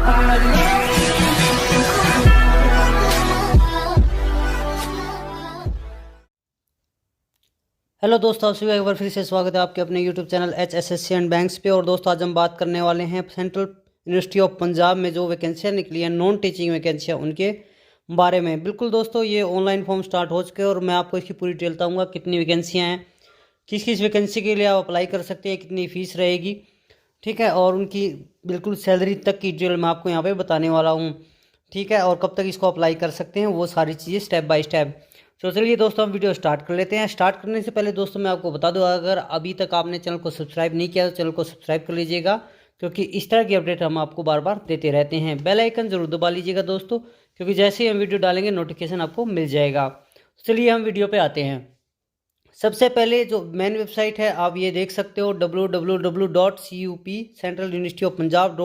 Hello दोस्तों, आप सभी एक बार फिर से स्वागत है आपके अपने YouTube channel HSSC and banks पे। और दोस्तों आज हम बात करने वाले हैं सेंट्रल यूनिवर्सिटी ऑफ पंजाब में जो वैकेंसियाँ निकली हैं, नॉन टीचिंग वैकेंसियाँ, उनके बारे में। बिल्कुल दोस्तों, ये ऑनलाइन फॉर्म स्टार्ट हो चुके हैं और मैं आपको इसकी पूरी डिटेल बताऊँगा। कितनी वैकेंसियाँ हैं, किस किस वैकेंसी के लिए आप अप्लाई कर सकते हैं, कितनी फ़ीस रहेगी, ठीक है, और उनकी बिल्कुल सैलरी तक की डिटेल मैं आपको यहाँ पर बताने वाला हूँ, ठीक है, और कब तक इसको अप्लाई कर सकते हैं, वो सारी चीज़ें स्टेप बाय स्टेप। तो चलिए दोस्तों, हम वीडियो स्टार्ट कर लेते हैं। स्टार्ट करने से पहले दोस्तों मैं आपको बता दूं, अगर अभी तक आपने चैनल को सब्सक्राइब नहीं किया तो चैनल को सब्सक्राइब कर लीजिएगा, क्योंकि इस तरह की अपडेट हम आपको बार बार देते रहते हैं। बेल आइकन जरूर दबा लीजिएगा दोस्तों, क्योंकि जैसे ही हम वीडियो डालेंगे नोटिफिकेशन आपको मिल जाएगा। चलिए हम वीडियो पर आते हैं। सबसे पहले जो मेन वेबसाइट है आप ये देख सकते हो, www.cup central university of Punjab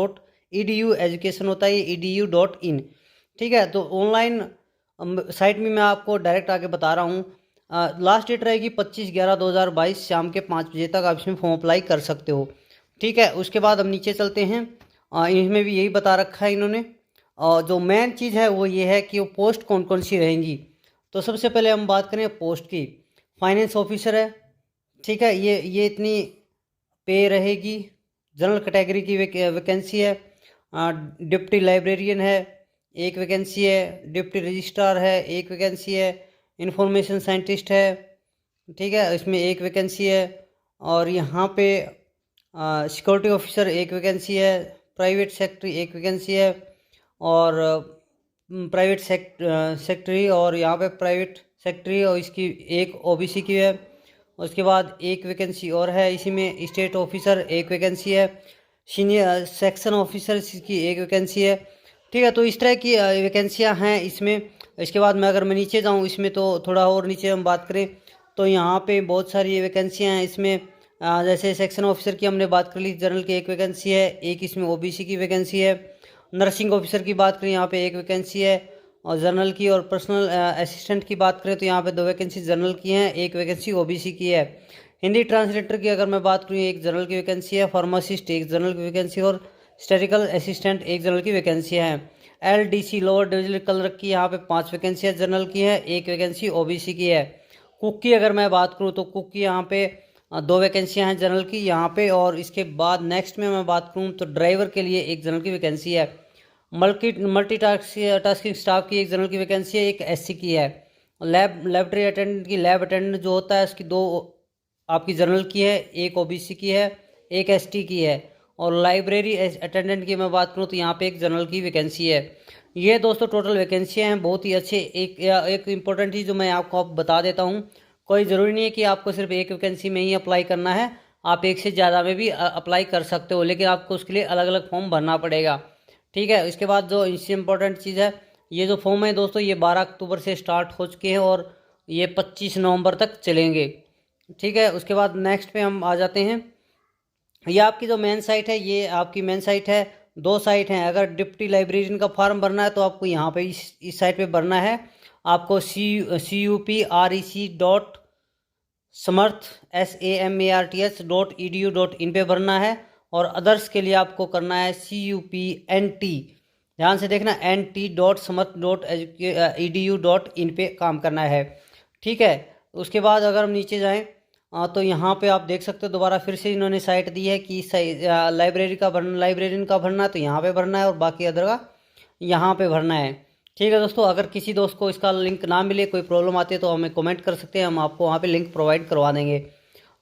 .edu education होता है, ये edu.in, ठीक है। तो ऑनलाइन साइट में मैं आपको डायरेक्ट आके बता रहा हूँ। लास्ट डेट रहेगी 25/11/2022 शाम के 5 बजे तक आप इसमें फॉर्म अप्लाई कर सकते हो, ठीक है। उसके बाद हम नीचे चलते हैं। इसमें भी यही बता रखा है इन्होंने। जो मेन चीज़ है वो ये है कि वो पोस्ट कौन कौन सी रहेंगी। तो सबसे पहले हम बात करें पोस्ट की। फाइनेंस ऑफिसर है, ठीक है, ये इतनी पे रहेगी। जनरल कैटेगरी की वैकेंसी है। डिप्टी लाइब्रेरियन है, एक वैकेंसी है। डिप्टी रजिस्ट्रार है, एक वैकेंसी है। इंफॉर्मेशन साइंटिस्ट है, ठीक है, इसमें एक वैकेंसी है। और यहाँ पे सिक्योरिटी ऑफिसर एक वैकेंसी है। प्राइवेट सेक्रेटरी एक वैकेंसी है। और प्राइवेट सेक्रेटरी, और यहाँ पे प्राइवेट सेक्रेटरी और इसकी एक ओबीसी की है। उसके बाद एक वैकेंसी और है इसी में, स्टेट ऑफिसर एक वैकेंसी है। सीनियर सेक्शन ऑफिसर की एक वैकेंसी है, ठीक है। तो इस तरह की वैकेंसियां हैं इसमें। इसके बाद मैं अगर मैं नीचे जाऊं इसमें, तो थोड़ा और नीचे हम बात करें तो यहाँ पे बहुत सारी वैकेंसियां हैं इसमें। जैसे सेक्शन ऑफिसर की हमने बात कर ली, जनरल की एक वैकेंसी है, एक इसमें ओबीसी की वैकेंसी है। नर्सिंग ऑफिसर की बात करें यहाँ पे एक वैकेंसी है, और जनरल की। और पर्सनल असिस्टेंट की बात करें तो यहाँ पे 2 वैकेंसी जनरल की हैं, एक वैकेंसी ओबीसी की है। हिंदी ट्रांसलेटर की अगर मैं बात करूँ, एक जनरल की वैकेंसी है। फार्मासिस्ट एक जनरल की वैकेंसी, और स्टैटिकल असिस्टेंट एक जनरल की वैकेंसी है। LDC लोअर डिविजनल क्लर्क की यहाँ पे 5 वैकेंसियाँ जनरल की है, एक वैकेंसी ओबीसी की है। कुक की अगर मैं बात करूँ तो कुक की यहाँ पे 2 वैकेंसियाँ हैं जनरल की यहाँ पे। और इसके बाद नेक्स्ट में मैं बात करूँ तो ड्राइवर के लिए एक जनरल की वैकेंसी है। मल्टीटास्किंग स्टाफ की एक जनरल की वैकेंसी है, एक SC की है। लेबोरेटरी अटेंडेंट की, लैब अटेंडेंट जो होता है उसकी 2 आपकी जनरल की है, एक ओबीसी की है, एक ST की है। और लाइब्रेरी अटेंडेंट की मैं बात करूँ तो यहाँ पे एक जनरल की वैकेंसी है। ये दोस्तों टोटल वैकेंसियाँ हैं, बहुत ही अच्छे। एक इम्पोर्टेंट चीज़ जो मैं आपको बता देता हूँ, कोई ज़रूरी नहीं है कि आपको सिर्फ एक वैकेंसी में ही अप्लाई करना है, आप एक से ज़्यादा में भी अप्लाई कर सकते हो, लेकिन आपको उसके लिए अलग अलग फॉर्म भरना पड़ेगा, ठीक है। इसके बाद जो इससे इम्पोर्टेंट चीज़ है, ये जो फॉर्म है दोस्तों ये 12 अक्टूबर से स्टार्ट हो चुके हैं और ये 25 नवंबर तक चलेंगे, ठीक है। उसके बाद नेक्स्ट पे हम आ जाते हैं। ये आपकी जो मेन साइट है, ये आपकी मेन साइट है। 2 साइट हैं। अगर डिप्टी लाइब्रेरियन का फॉर्म भरना है तो आपको यहाँ पे इस साइट पे भरना है। आपको cuprec.samarth.edu.in पे भरना है। और अदर्स के लिए आपको करना है CUPNT, ध्यान से देखना, nt.samarth.edu.in पे काम करना है, ठीक है। उसके बाद अगर हम नीचे जाएं तो यहाँ पे आप देख सकते हो दोबारा फिर से इन्होंने साइट दी है कि लाइब्रेरियन का भरना तो यहाँ पे भरना है, और बाकी अदर का यहाँ पे भरना है, ठीक है दोस्तों। अगर किसी दोस्त को इसका लिंक ना मिले, कोई प्रॉब्लम आती है तो हमें कमेंट कर सकते हैं, हम आपको वहाँ पे लिंक प्रोवाइड करवा देंगे,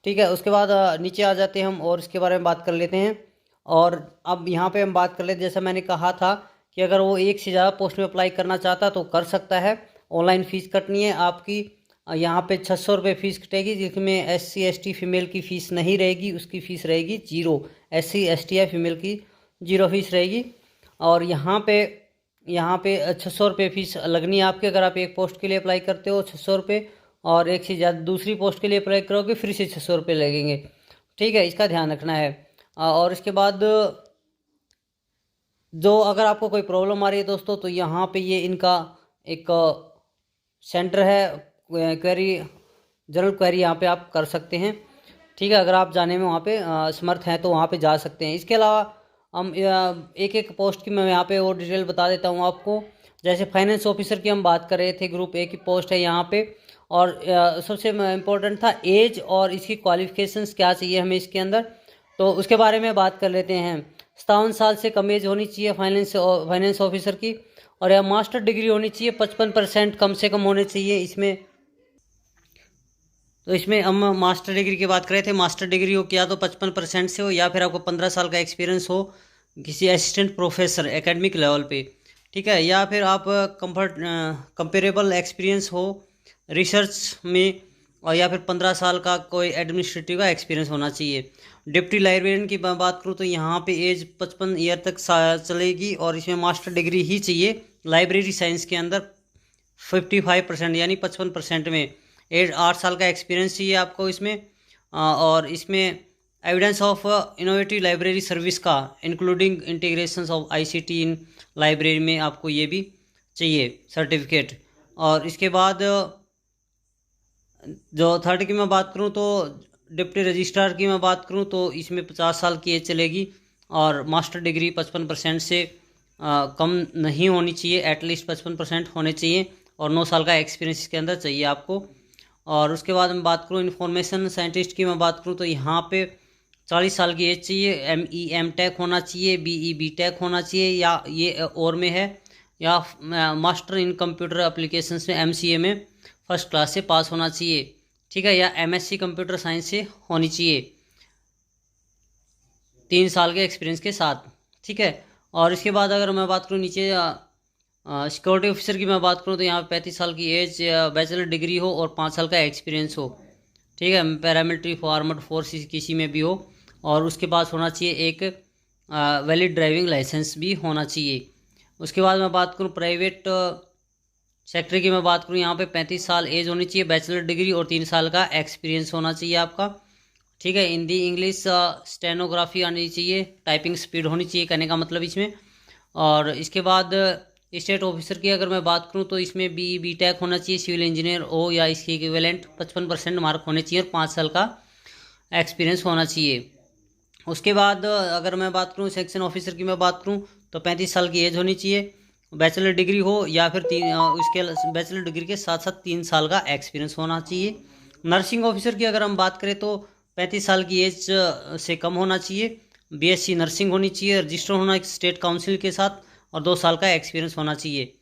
ठीक है। उसके बाद नीचे आ जाते हैं हम और इसके बारे में बात कर लेते हैं। और अब यहाँ पे हम बात कर लेते हैं, जैसा मैंने कहा था कि अगर वो एक से ज़्यादा पोस्ट में अप्लाई करना चाहता तो कर सकता है। ऑनलाइन फ़ीस कटनी है आपकी, यहाँ पे 600 रुपये फ़ीस कटेगी, जिसमें SC ST फीमेल की फ़ीस नहीं रहेगी, उसकी फ़ीस रहेगी 0। SC ST है फीमेल की 0 फीस रहेगी। और यहाँ पे 600 रुपये फ़ीस लगनी है आपकी। अगर आप एक पोस्ट के लिए अप्लाई करते हो 600 रुपये, और एक से ज़्यादा दूसरी पोस्ट के लिए अप्लाई करोगे फिर से 600 रुपये लगेंगे, ठीक है, इसका ध्यान रखना है। और इसके बाद जो अगर आपको कोई प्रॉब्लम आ रही है दोस्तों, तो यहाँ पे ये इनका एक सेंटर है, क्वेरी जनरल क्वेरी यहाँ पे आप कर सकते हैं, ठीक है। अगर आप जाने में वहाँ पे समर्थ हैं तो वहाँ पे जा सकते हैं। इसके अलावा हम एक एक पोस्ट की मैं यहाँ पे और डिटेल बता देता हूँ आपको। जैसे फाइनेंस ऑफिसर की हम बात कर रहे थे, ग्रुप ए की पोस्ट है यहाँ पे। और सबसे इम्पोर्टेंट था एज और इसकी क्वालिफिकेशंस क्या चाहिए हमें इसके अंदर, तो उसके बारे में बात कर लेते हैं। 57 साल से कम एज होनी चाहिए फाइनेंस ऑफिसर की, और यह मास्टर डिग्री होनी चाहिए, 55% कम से कम होने चाहिए इसमें। तो इसमें हम मास्टर डिग्री की बात कर रहे थे। मास्टर डिग्री हो या तो 55% से हो, या फिर आपको 15 साल का एक्सपीरियंस हो किसी असिस्टेंट प्रोफेसर एकेडमिक लेवल पे, ठीक है, या फिर आप कंपेरेबल एक्सपीरियंस हो रिसर्च में, और या फिर 15 साल का कोई एडमिनिस्ट्रेटिव का एक्सपीरियंस होना चाहिए। डिप्टी लाइब्रेरियन की मैं बात करूँ तो यहाँ पे एज 55 ईयर तक चलेगी, और इसमें मास्टर डिग्री ही चाहिए लाइब्रेरी साइंस के अंदर 55% यानी 55% में 8 साल का एक्सपीरियंस चाहिए आपको इसमें। और इसमें evidence of innovative library service का including integration of ICT in library में आपको ये भी चाहिए सर्टिफिकेट। और इसके बाद जो थर्ड की मैं बात करूं तो डिप्टी रजिस्ट्रार की मैं बात करूं तो इसमें 50 साल की एज चलेगी, और मास्टर डिग्री 55% से कम नहीं होनी चाहिए, एटलीस्ट 55% होने चाहिए, और 9 साल का एक्सपीरियंस इसके अंदर चाहिए आपको। और उसके बाद मैं बात करूँ इन्फॉर्मेशन साइंटिस्ट की मैं बात करूँ तो यहाँ पे 40 साल की एज चाहिए, एम टेक होना चाहिए, बी टेक होना चाहिए, या ये और में है, या मास्टर इन कंप्यूटर एप्लीकेशंस में MCA में फर्स्ट क्लास से पास होना चाहिए, ठीक है, या MSc कंप्यूटर साइंस से होनी चाहिए 3 साल के एक्सपीरियंस के साथ, ठीक है। और इसके बाद अगर मैं बात करूँ नीचे सिक्योरिटी ऑफिसर की मैं बात करूँ तो यहाँ पे 35 साल की एज, बैचलर डिग्री हो और 5 साल का एक्सपीरियंस हो, ठीक है, पैरामिलिट्री आर्मड फोर्स किसी में भी हो, और उसके पास होना चाहिए एक वैलिड ड्राइविंग लाइसेंस भी होना चाहिए। उसके बाद मैं बात करूँ प्राइवेट सेक्टर की मैं बात करूँ, यहाँ पे 35 साल एज होनी चाहिए, बैचलर डिग्री और 3 साल का एक्सपीरियंस होना चाहिए आपका, ठीक है। हिंदी इंग्लिश स्टेनोग्राफी आनी चाहिए, टाइपिंग स्पीड होनी चाहिए कहने का मतलब इसमें। और इसके बाद स्टेट ऑफिसर की अगर मैं बात करूं तो इसमें बी टेक होना चाहिए, सिविल इंजीनियर हो या इसके इक्विवेलेंट, 55% मार्क होने चाहिए और 5 साल का एक्सपीरियंस होना चाहिए। उसके बाद अगर मैं बात करूं सेक्शन ऑफिसर की मैं बात करूं तो 35 साल की एज होनी चाहिए, बैचलर डिग्री हो या फिर उसके बैचलर डिग्री के साथ साथ 3 साल का एक्सपीरियंस होना चाहिए। नर्सिंग ऑफिसर की अगर हम बात करें तो 35 साल की एज से कम होना चाहिए, BSc नर्सिंग होनी चाहिए, रजिस्टर होना स्टेट काउंसिल के साथ, और 2 साल का एक्सपीरियंस होना चाहिए,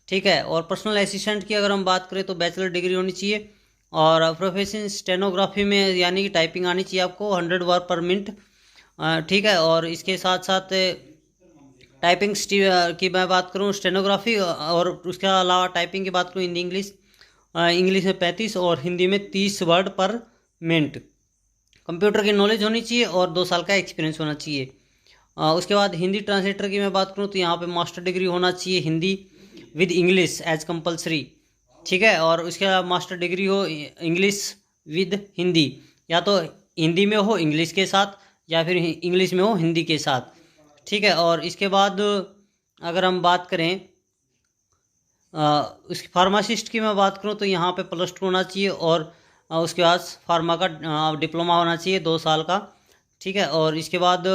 ठीक है। और पर्सनल असिस्टेंट की अगर हम बात करें तो बैचलर डिग्री होनी चाहिए, और प्रोफेशन स्टेनोग्राफी में यानी कि टाइपिंग आनी चाहिए आपको 100 वर्ड पर मिनट, ठीक है। और इसके साथ साथ टाइपिंग की मैं बात करूँ स्टेनोग्राफी, और उसके अलावा टाइपिंग की बात करूँ हिंदी इंग्लिश में 35 और हिंदी में 30 वर्ड पर मिनट। कंप्यूटर की नॉलेज होनी चाहिए और 2 साल का एक्सपीरियंस होना चाहिए। उसके बाद हिंदी ट्रांसलेटर की मैं बात करूँ तो यहाँ पे मास्टर डिग्री होना चाहिए Hindi with English as compulsory, ठीक है। और उसके अलावा मास्टर डिग्री हो इंग्लिश विद हिंदी, या तो हिंदी में हो इंग्लिश के साथ या फिर इंग्लिश में हो हिंदी के साथ, ठीक है। और इसके बाद अगर हम बात करें उसकी फार्मासिस्ट की मैं बात करूं तो यहाँ पे +2 होना चाहिए, और उसके बाद फार्मा का डिप्लोमा होना चाहिए 2 साल का, ठीक है। और इसके बाद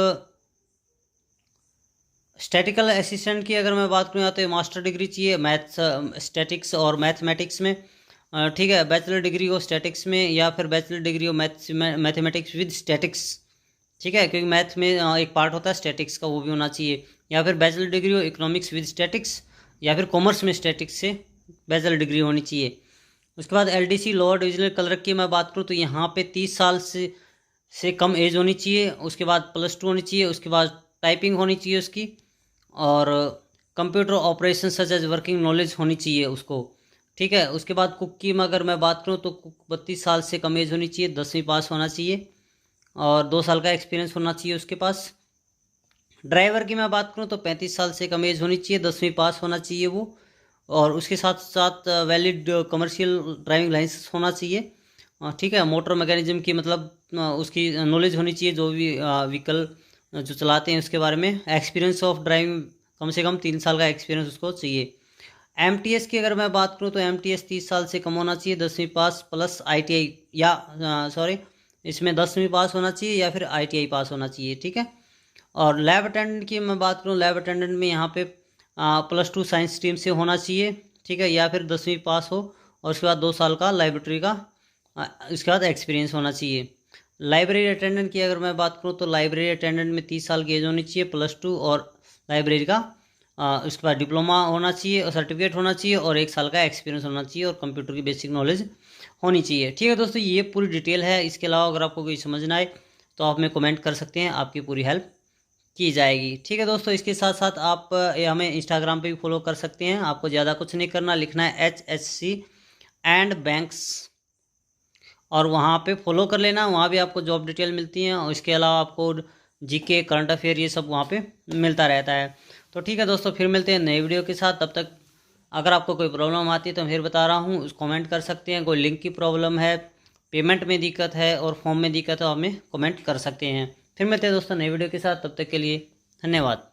स्टैटिकल असिस्टेंट की अगर मैं बात करूँ तो मास्टर डिग्री चाहिए मैथ्स स्टैटिक्स और मैथमेटिक्स में, ठीक है, बैचलर डिग्री हो स्टैटिक्स में या फिर बैचलर डिग्री हो मैथमेटिक्स विद स्टैटिक्स, ठीक है, क्योंकि मैथ में एक पार्ट होता है स्टैटिक्स का, वो भी होना चाहिए, या फिर बैचलर डिग्री हो इकोनॉमिक्स विद स्टैटिक्स, या फिर कॉमर्स में स्टैटिक्स से बैचलर डिग्री होनी चाहिए। उसके बाद LDC लोअर डिविजनल क्लर्क की मैं बात करूँ तो यहाँ पे 30 साल से कम एज होनी चाहिए, उसके बाद +2 होनी चाहिए, उसके बाद टाइपिंग होनी चाहिए उसकी, और computer operation such as working knowledge होनी चाहिए उसको, ठीक है। उसके बाद कुक की अगर मैं बात करूँ तो कुक 32 साल से कम एज होनी चाहिए, 10वीं पास होना चाहिए, और 2 साल का एक्सपीरियंस होना चाहिए उसके पास। ड्राइवर की मैं बात करूँ तो 35 साल से कम एज होनी चाहिए, 10वीं पास होना चाहिए वो, और उसके साथ साथ वैलिड कमर्शियल ड्राइविंग लाइसेंस होना चाहिए, ठीक है। मोटर मैकेनिज्म की मतलब उसकी नॉलेज होनी चाहिए, जो भी व्हीकल जो चलाते हैं उसके बारे में। एक्सपीरियंस ऑफ ड्राइविंग कम से कम 3 साल का एक्सपीरियंस उसको चाहिए। MTS की अगर मैं बात करूँ तो MTS 30 साल से कम होना चाहिए, 10वीं पास प्लस ITI, या सॉरी इसमें 10वीं पास होना चाहिए या फिर ITI पास होना चाहिए, ठीक है। और लैब अटेंडेंट की मैं बात करूँ, लैब अटेंडेंट में यहाँ पे +2 साइंस स्ट्रीम से होना चाहिए, ठीक है, या फिर 10वीं पास हो और उसके बाद 2 साल का लाइब्रेरी का इसके बाद एक्सपीरियंस होना चाहिए। लाइब्रेरी अटेंडेंट की अगर मैं बात करूँ तो लाइब्रेरी अटेंडेंट में 30 साल की एज होनी चाहिए, +2 और लाइब्रेरी का उसके बाद डिप्लोमा होना चाहिए और सर्टिफिकेट होना चाहिए और 1 साल का एक्सपीरियंस होना चाहिए और कंप्यूटर की बेसिक नॉलेज होनी चाहिए। ठीक है दोस्तों, ये पूरी डिटेल है। इसके अलावा अगर आपको कोई समझ ना आए तो आप हमें कमेंट कर सकते हैं, आपकी पूरी हेल्प की जाएगी। ठीक है दोस्तों, इसके साथ साथ आप हमें इंस्टाग्राम पे भी फॉलो कर सकते हैं। आपको ज़्यादा कुछ नहीं करना, लिखना है HSC एंड बैंक्स और वहाँ पे फॉलो कर लेना। वहाँ भी आपको जॉब डिटेल मिलती हैं और इसके अलावा आपको जीके, करंट अफेयर ये सब वहाँ पे मिलता रहता है। तो ठीक है दोस्तों, फिर मिलते हैं नए वीडियो के साथ। तब तक अगर आपको कोई प्रॉब्लम आती है तो मैं फिर बता रहा हूँ, कमेंट कर सकते हैं। कोई लिंक की प्रॉब्लम है, पेमेंट में दिक्कत है और फॉर्म में दिक्कत है, हमें कमेंट कर सकते हैं। फिर मिलते हैं दोस्तों नए वीडियो के साथ, तब तक के लिए धन्यवाद।